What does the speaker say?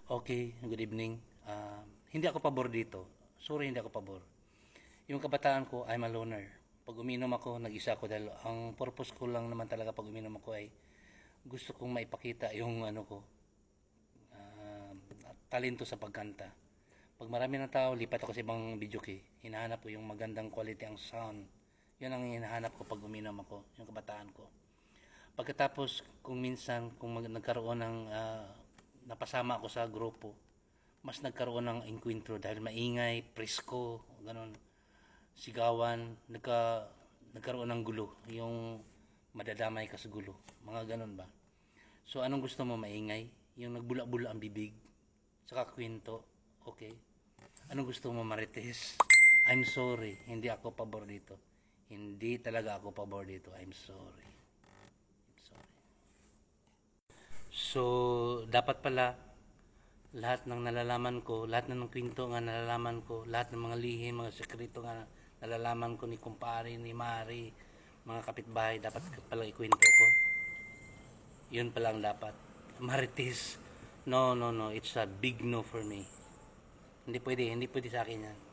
Okay, good evening. Hindi ako pabor dito. Sorry, hindi ako pabor. Yung kabataan ko, I'm a loner. Pag uminom ako, nag-isa ako dahil ang purpose ko lang naman talaga pag uminom ako ay gusto kong maipakita yung ah, talento sa pagkanta. Pag marami ng tao, lipat ako sa ibang video key. Hinahanap ko yung magandang quality ang sound. Yun ang hinahanap ko pag uminom ako, yung kabataan ko. Pagkatapos, kung minsan, nagkaroon ng napasama ako sa grupo, mas nagkaroon ng enkwentro dahil maingay, presko, ganun, sigawan, nagkaroon ng gulo, yung madadamay ka sa gulo, mga ganun ba. So anong gusto mo, maingay? Yung nagbula-bula ang bibig, saka kwento, okay? Anong gusto mo, marites? I'm sorry, hindi ako pabor dito. Hindi talaga ako pabor dito, I'm sorry. So, dapat pala lahat ng nalalaman ko, lahat ng kwento nga nalalaman ko, lahat ng mga lihim, mga sekreto nga nalalaman ko ni kumpare, ni Mari, mga kapitbahay, dapat pala ikwento ko. Yun pala ang dapat. Marites, no, no, no, it's a big no for me. Hindi pwede sa akin yan.